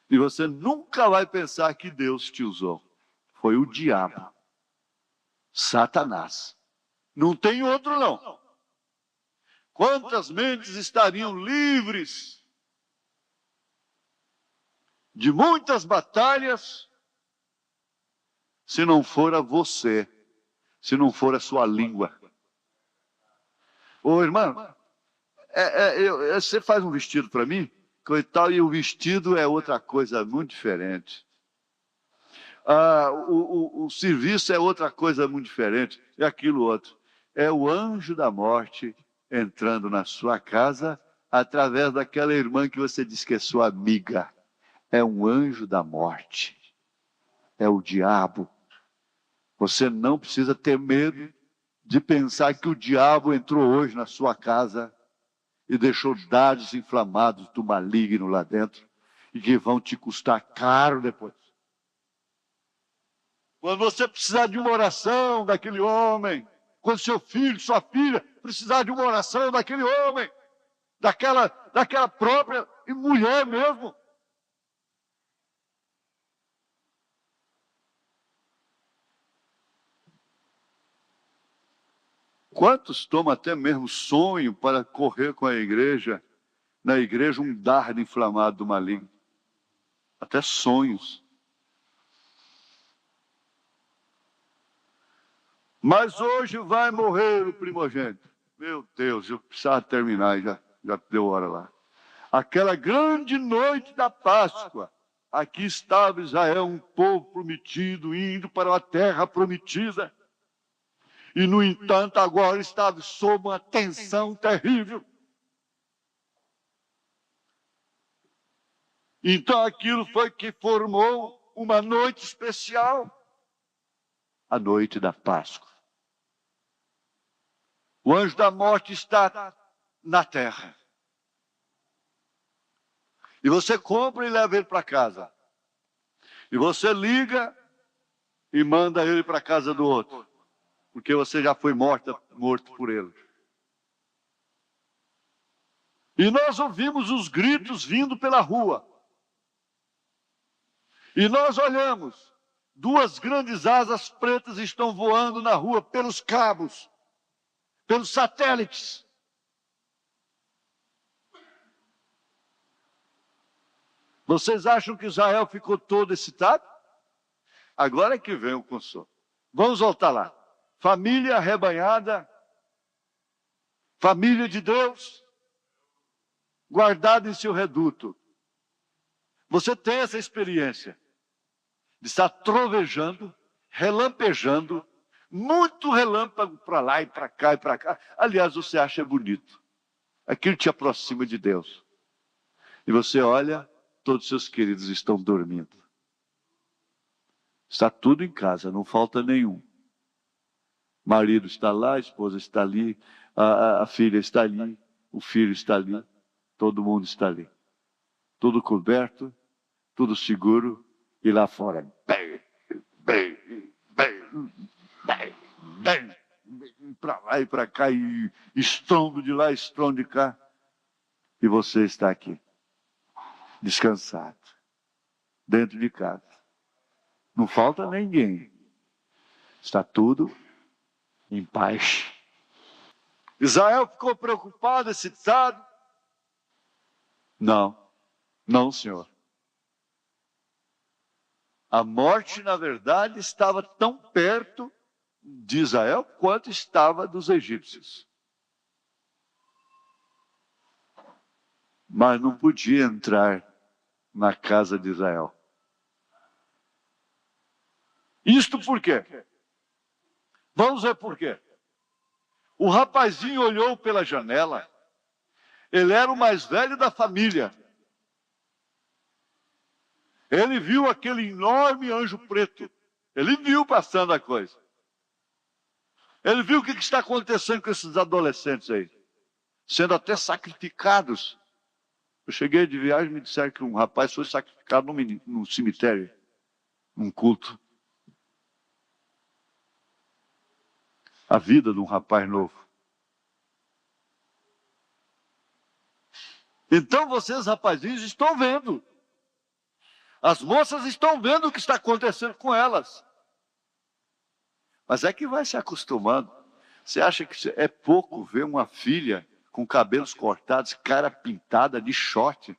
E você nunca vai pensar que Deus te usou. Foi o diabo. Satanás. Não tem outro, não. Quantas mentes estariam livres de muitas batalhas se não fora você, se não for a sua língua? Ô, irmã, você faz um vestido para mim, coitado, e o vestido é outra coisa muito diferente. O serviço é outra coisa muito diferente, é aquilo outro. É o anjo da morte entrando na sua casa através daquela irmã que você diz que é sua amiga. É um anjo da morte. É o diabo. Você não precisa ter medo de pensar que o diabo entrou hoje na sua casa e deixou dados inflamados do maligno lá dentro e que vão te custar caro depois. Quando você precisar de uma oração daquele homem, quando seu filho, sua filha precisar de uma oração daquele homem, daquela própria mulher mesmo. Quantos tomam até mesmo sonho para correr com a igreja, na igreja um dardo inflamado do maligno? Até sonhos. Mas hoje vai morrer o primogênito. Meu Deus, eu precisava terminar, já deu hora lá. Aquela grande noite da Páscoa, aqui estava Israel, um povo prometido, indo para uma terra prometida. E, no entanto, agora estava sob uma tensão terrível. Então, aquilo foi que formou uma noite especial. A noite da Páscoa. O anjo da morte está na terra. E você compra e leva ele para casa. E você liga e manda ele para a casa do outro. Porque você já foi morto por ele. E nós ouvimos os gritos vindo pela rua. E nós olhamos. 2 grandes asas pretas estão voando na rua pelos cabos, pelos satélites. Vocês acham que Israel ficou todo excitado? Agora é que vem o consolo. Vamos voltar lá. Família arrebanhada, família de Deus. guardado em seu reduto. Você tem essa experiência de estar trovejando, relampejando, muito relâmpago para lá e para cá e para cá. Aliás, você acha bonito. Aquilo te aproxima de Deus. E você olha, todos seus queridos estão dormindo. Está tudo em casa, não falta nenhum. O marido está lá, a esposa está ali, a filha está ali, o filho está ali, todo mundo está ali. Tudo coberto, tudo seguro, e lá fora, para lá e para cá, e estrondo de lá, estrondo de cá. E você está aqui, descansado, dentro de casa. Não falta ninguém. Está tudo em paz. Israel ficou preocupado, excitado? Não, não, Senhor. A morte, na verdade, estava tão perto de Israel quanto estava dos egípcios. Mas não podia entrar na casa de Israel. Isto por quê? Vamos ver por quê. O rapazinho olhou pela janela. Ele era o mais velho da família. Ele viu aquele enorme anjo preto. Ele viu passando a coisa. Ele viu o que está acontecendo com esses adolescentes aí. Sendo até sacrificados. Eu cheguei de viagem e me disseram que um rapaz foi sacrificado num cemitério. Num culto. A vida de um rapaz novo. Então vocês, rapazinhos, estão vendo. As moças estão vendo o que está acontecendo com elas. Mas é que vai se acostumando. Você acha que é pouco ver uma filha com cabelos cortados, cara pintada de short?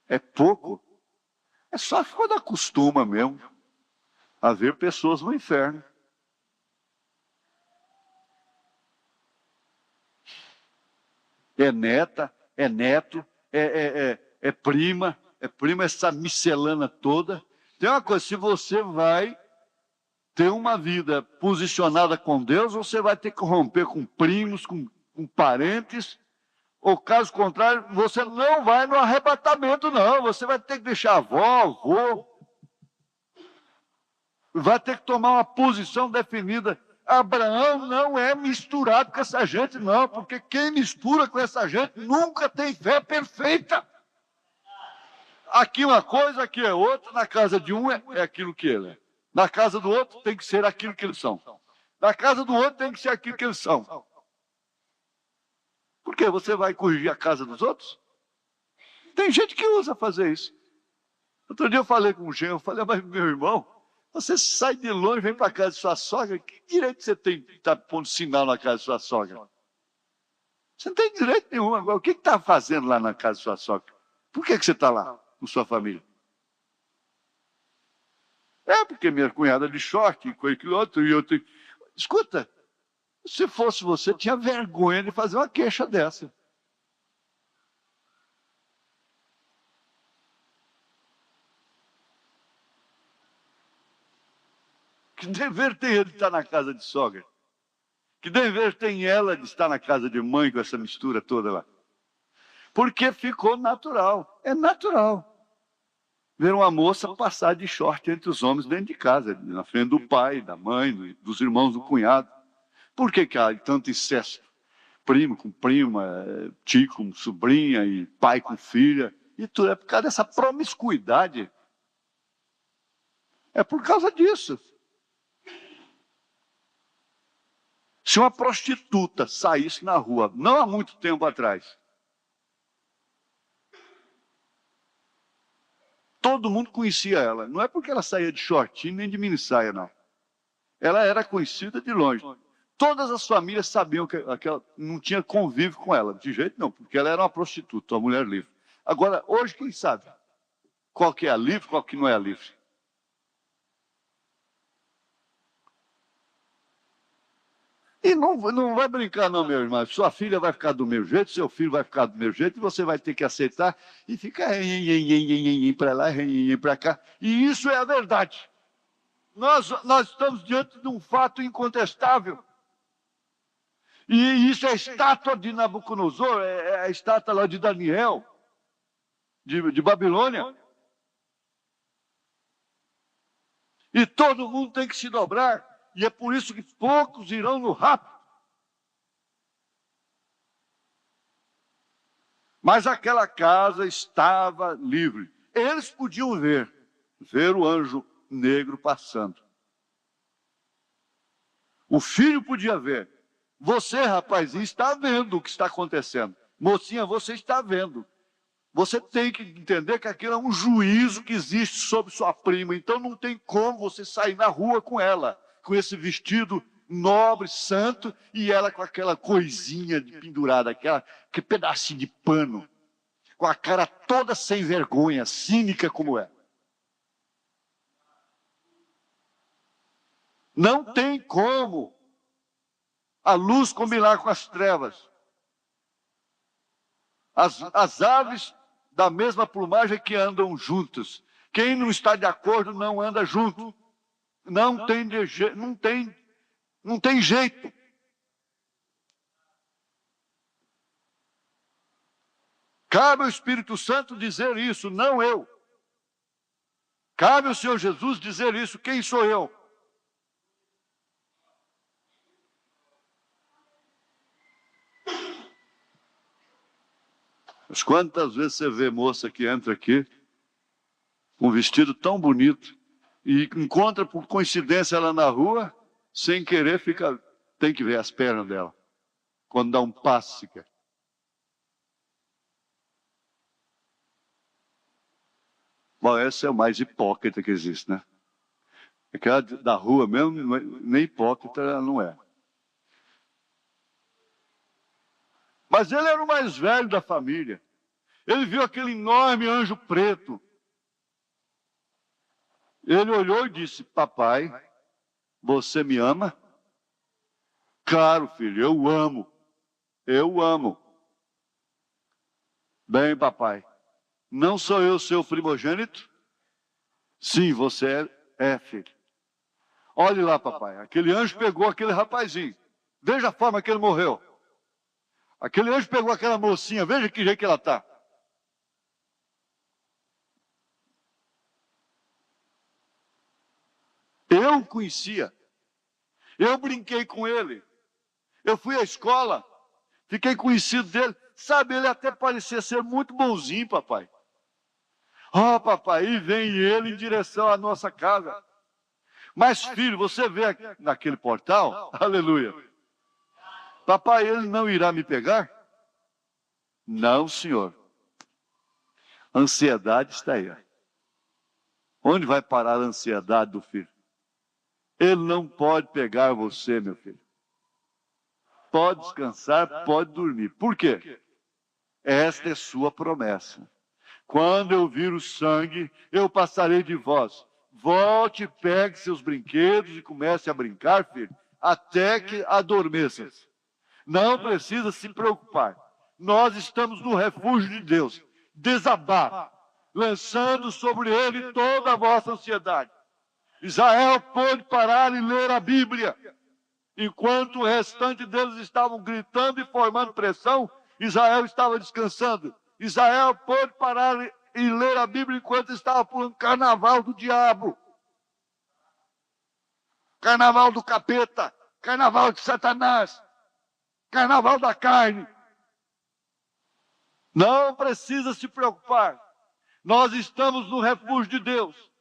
É pouco? É só quando acostuma mesmo a ver pessoas no inferno. É neta, é neto, é prima, essa miscelânea toda. Tem uma coisa, se você vai ter uma vida posicionada com Deus, você vai ter que romper com primos, com parentes, ou caso contrário, você não vai no arrebatamento, não. Você vai ter que deixar avó, avô, vai ter que tomar uma posição definida. Abraão não é misturado com essa gente, não, porque quem mistura com essa gente nunca tem fé perfeita. Aqui uma coisa, aqui é outra, na casa de um é aquilo que ele é. Na casa do outro tem que ser aquilo que eles são. Na casa do outro tem que ser aquilo que eles são. Por quê? Você vai corrigir a casa dos outros? Tem gente que usa fazer isso. Outro dia eu falei com um genro, eu falei, mas meu irmão, você sai de longe, vem para a casa de sua sogra, que direito você tem de estar pondo sinal na casa de sua sogra? Você não tem direito nenhum. Agora, o que está fazendo lá na casa de sua sogra? Por que você está lá com sua família? É porque minha cunhada de short, e aquilo outro, e outro. Escuta, se fosse você, tinha vergonha de fazer uma queixa dessa. Que dever tem ele de estar na casa de sogra? Que dever tem ela de estar na casa de mãe com essa mistura toda lá? Porque ficou natural. É natural ver uma moça passar de short entre os homens dentro de casa, na frente do pai, da mãe, dos irmãos, do cunhado. Por que há tanto incesto? Primo com prima, tio com sobrinha, e pai com filha. E tudo é por causa dessa promiscuidade. É por causa disso. Se uma prostituta saísse na rua, não há muito tempo atrás, todo mundo conhecia ela. Não é porque ela saía de shortinho nem de minissaia, não. Ela era conhecida de longe. Todas as famílias sabiam que aquela não tinha convívio com ela. De jeito não, porque ela era uma prostituta, uma mulher livre. Agora, hoje, quem sabe? Qual que é a livre, qual que não é a livre? E não vai brincar não, meu irmão. Sua filha vai ficar do meu jeito, seu filho vai ficar do meu jeito, e você vai ter que aceitar e ficar para lá, para cá. E isso é a verdade. Nós estamos diante de um fato incontestável. E isso é a estátua de Nabucodonosor, é a estátua lá de Daniel, de Babilônia. E todo mundo tem que se dobrar. E é por isso que poucos irão no rapto. Mas aquela casa estava livre. Eles podiam ver o anjo negro passando. O filho podia ver. Você, rapazinho, está vendo o que está acontecendo. Mocinha, você está vendo. Você tem que entender que aquilo é um juízo que existe sobre sua prima. Então não tem como você sair na rua com ela, com esse vestido nobre, santo, e ela com aquela coisinha de pendurada, aquele pedacinho de pano, com a cara toda sem vergonha, cínica como é. Não tem como a luz combinar com as trevas. As aves da mesma plumagem que andam juntas. Quem não está de acordo não anda junto. Não tem jeito. Cabe ao Espírito Santo dizer isso, não eu. Cabe ao Senhor Jesus dizer isso, quem sou eu? Mas quantas vezes você vê moça que entra aqui com um vestido tão bonito e encontra por coincidência ela na rua, sem querer tem que ver as pernas dela, quando dá um passo sequer. Bom, esse é o mais hipócrita que existe, né? Aquela da rua mesmo, nem hipócrita ela não é. Mas ele era o mais velho da família. Ele viu aquele enorme anjo preto. Ele olhou e disse: papai, você me ama? Claro, filho, eu amo. Eu amo. Bem, papai, não sou eu seu primogênito? Sim, você é, filho. Olhe lá, papai, aquele anjo pegou aquele rapazinho. Veja a forma que ele morreu. Aquele anjo pegou aquela mocinha, veja que jeito que ela está. Eu o conhecia. Eu brinquei com ele. Eu fui à escola. Fiquei conhecido dele. Sabe, ele até parecia ser muito bonzinho, papai. Oh, papai, e vem ele em direção à nossa casa. Mas, filho, você vê naquele portal? Aleluia. Papai, ele não irá me pegar? Não, senhor. A ansiedade está aí. Onde vai parar a ansiedade do filho? Ele não pode pegar você, meu filho. Pode descansar, pode dormir. Por quê? Esta é sua promessa. Quando eu vir o sangue, eu passarei de vós. Volte, pegue seus brinquedos e comece a brincar, filho, até que adormeças. Não precisa se preocupar. Nós estamos no refúgio de Deus. Desabar, lançando sobre ele toda a vossa ansiedade. Israel pôde parar e ler a Bíblia. Enquanto o restante deles estavam gritando e formando pressão, Israel estava descansando. Israel pôde parar e ler a Bíblia enquanto estava por um carnaval do diabo. Carnaval do capeta, carnaval de Satanás, carnaval da carne. Não precisa se preocupar. Nós estamos no refúgio de Deus.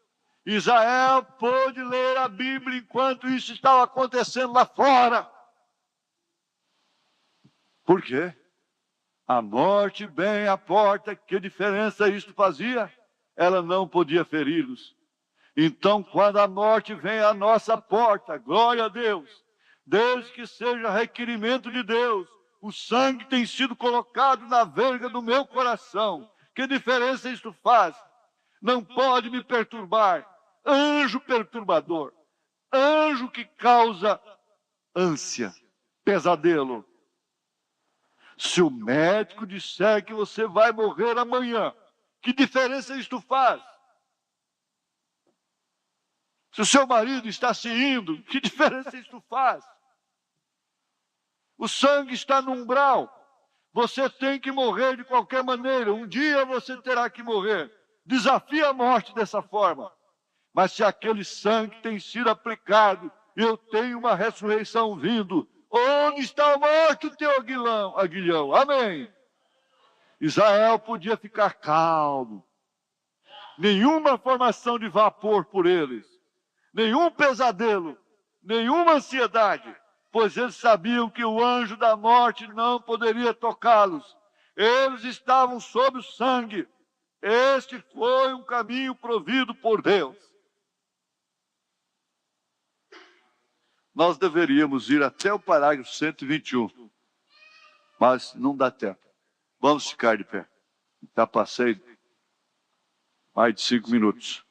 Israel pôde ler a Bíblia enquanto isso estava acontecendo lá fora. Por quê? A morte bem à porta, que diferença isto fazia? Ela não podia feri-los. Então, quando a morte vem à nossa porta, glória a Deus, desde que seja requerimento de Deus, o sangue tem sido colocado na verga do meu coração. Que diferença isto faz? Não pode me perturbar. Anjo perturbador, anjo que causa ânsia, pesadelo. Se o médico disser que você vai morrer amanhã, que diferença isto faz? Se o seu marido está se indo, que diferença isto faz? O sangue está no umbral. Você tem que morrer de qualquer maneira. Um dia você terá que morrer. Desafia a morte dessa forma. Mas se aquele sangue tem sido aplicado, eu tenho uma ressurreição vindo. Onde está a morte, o teu aguilhão? Amém. Israel podia ficar calmo. Nenhuma formação de vapor por eles. Nenhum pesadelo. Nenhuma ansiedade. Pois eles sabiam que o anjo da morte não poderia tocá-los. Eles estavam sob o sangue. Este foi um caminho provido por Deus. Nós deveríamos ir até o parágrafo 121, mas não dá tempo. Vamos ficar de pé. Já passei mais de 5 minutos.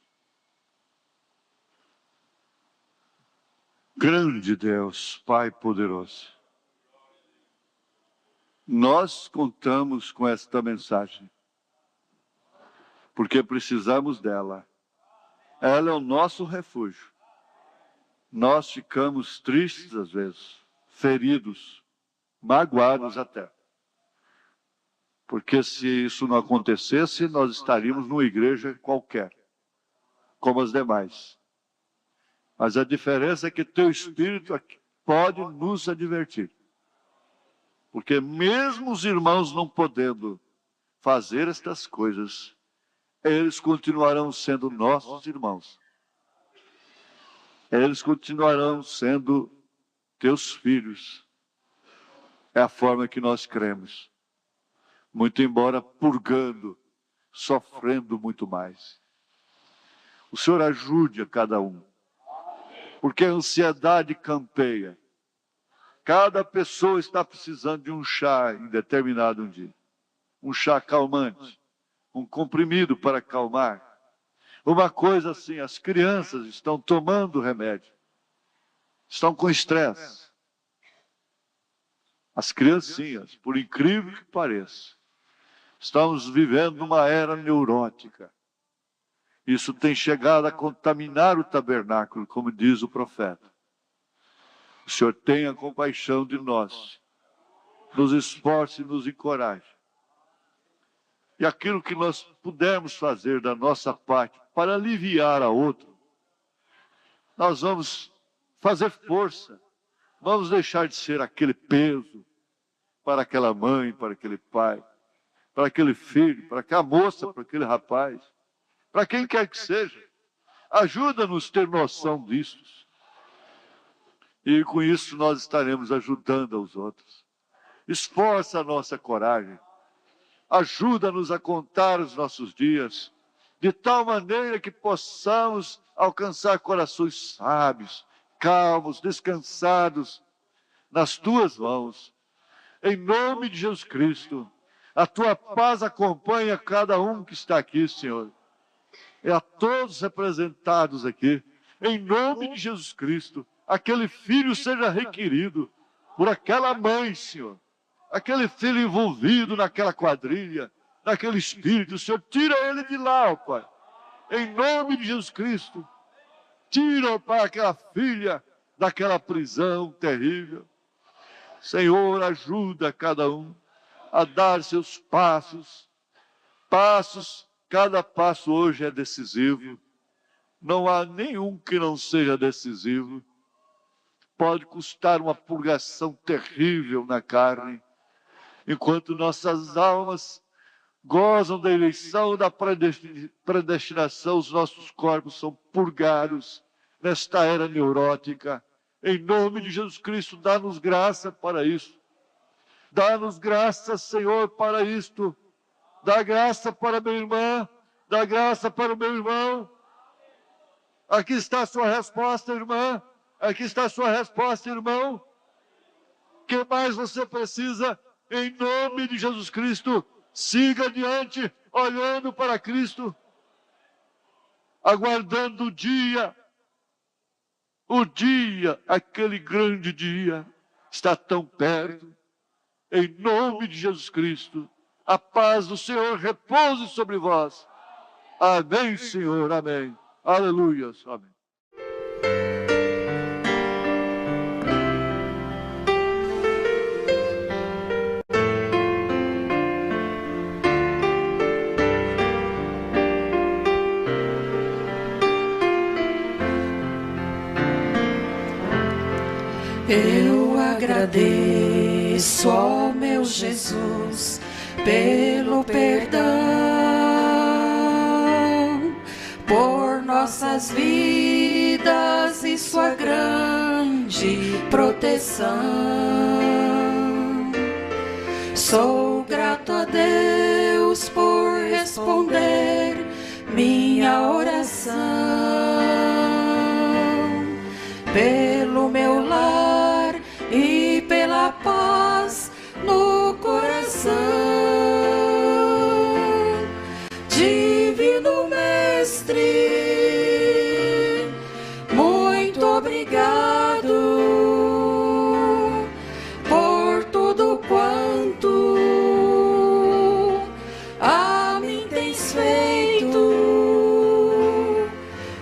Grande Deus, Pai poderoso, nós contamos com esta mensagem, porque precisamos dela. Ela é o nosso refúgio. Nós ficamos tristes às vezes, feridos, magoados até. Porque se isso não acontecesse, nós estaríamos numa igreja qualquer, como as demais. Mas a diferença é que teu Espírito aqui pode nos advertir. Porque mesmo os irmãos não podendo fazer estas coisas, eles continuarão sendo nossos irmãos. Eles continuarão sendo teus filhos. É a forma que nós cremos. Muito embora purgando, sofrendo muito mais. O Senhor ajude a cada um. Porque a ansiedade campeia. Cada pessoa está precisando de um chá em determinado dia. Um chá calmante. Um comprimido para acalmar. Uma coisa assim, as crianças estão tomando remédio. Estão com estresse. As criancinhas, por incrível que pareça, estamos vivendo numa era neurótica. Isso tem chegado a contaminar o tabernáculo, como diz o profeta. O Senhor tenha compaixão de nós, nos esforce e nos encoraje. E aquilo que nós pudermos fazer da nossa parte para aliviar a outro, nós vamos fazer força. Vamos deixar de ser aquele peso para aquela mãe, para aquele pai, para aquele filho, para aquela moça, para aquele rapaz. Para quem quer que seja, ajuda-nos a ter noção disso. E com isso nós estaremos ajudando aos outros. Esforça a nossa coragem. Ajuda-nos a contar os nossos dias, de tal maneira que possamos alcançar corações sábios, calmos, descansados nas tuas mãos. Em nome de Jesus Cristo, a tua paz acompanha cada um que está aqui, Senhor. E a todos representados aqui, em nome de Jesus Cristo, aquele filho seja requerido por aquela mãe, Senhor. Aquele filho envolvido naquela quadrilha, naquele espírito, Senhor, tira ele de lá, ó Pai. Em nome de Jesus Cristo, tira, ó Pai, aquela filha daquela prisão terrível. Senhor, ajuda cada um a dar seus passos. Cada passo hoje é decisivo. Não há nenhum que não seja decisivo. Pode custar uma purgação terrível na carne, enquanto nossas almas gozam da eleição, da predestinação, os nossos corpos são purgados nesta era neurótica. Em nome de Jesus Cristo, dá-nos graça para isso. Dá-nos graça, Senhor, para isto. Dá graça para minha irmã, dá graça para o meu irmão. Aqui está a sua resposta, irmã. Aqui está a sua resposta, irmão. O que mais você precisa? Em nome de Jesus Cristo, siga adiante, olhando para Cristo, aguardando o dia, aquele grande dia, está tão perto. Em nome de Jesus Cristo, a paz do Senhor repouse sobre vós. Amém, Senhor, amém. Aleluia, amém. Eu agradeço ao meu Jesus pelo perdão, por nossas vidas e sua grande proteção. Sou grato a Deus por responder minha oração, pelo meu lar e pela paz no coração. Divino Mestre, muito obrigado por tudo quanto a mim tens feito.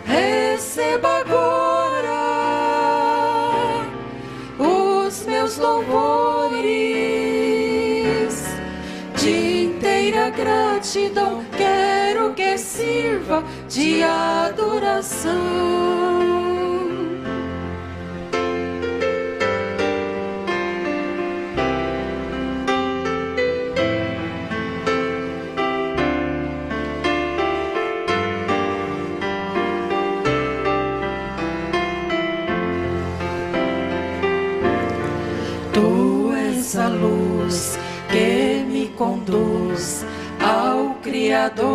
Receba agora os meus louvores, de inteira gratidão quero que sirva de adoração. Tu és a luz que me conduz ao Criador.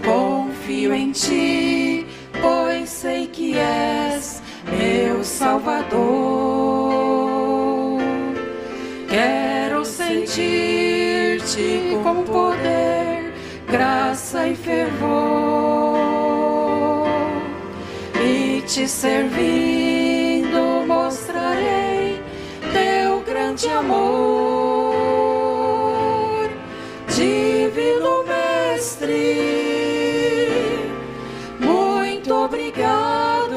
Confio em ti, pois sei que és meu Salvador. Quero sentir-te com poder, graça e fervor, e te servindo mostrarei teu grande amor. Divino Mestre, muito obrigado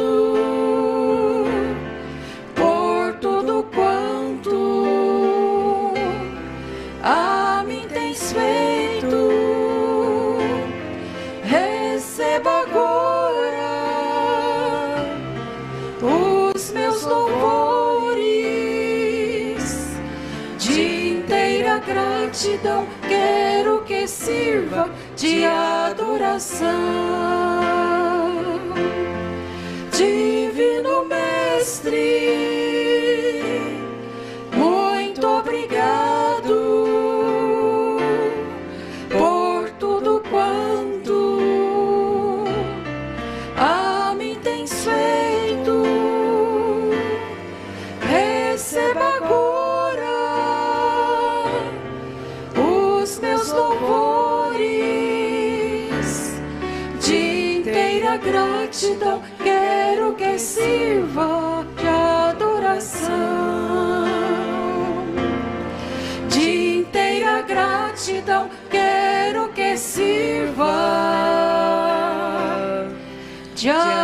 por tudo quanto a mim tens feito. Receba agora os meus louvores, de inteira gratidão quero que sirva de adoração. Divino Mestre, muito obrigado por tudo quanto a mim tens feito. Receba agora os meus louvores, de inteira gratidão quero que sirva de adoração. De inteira gratidão quero que sirva de adoração.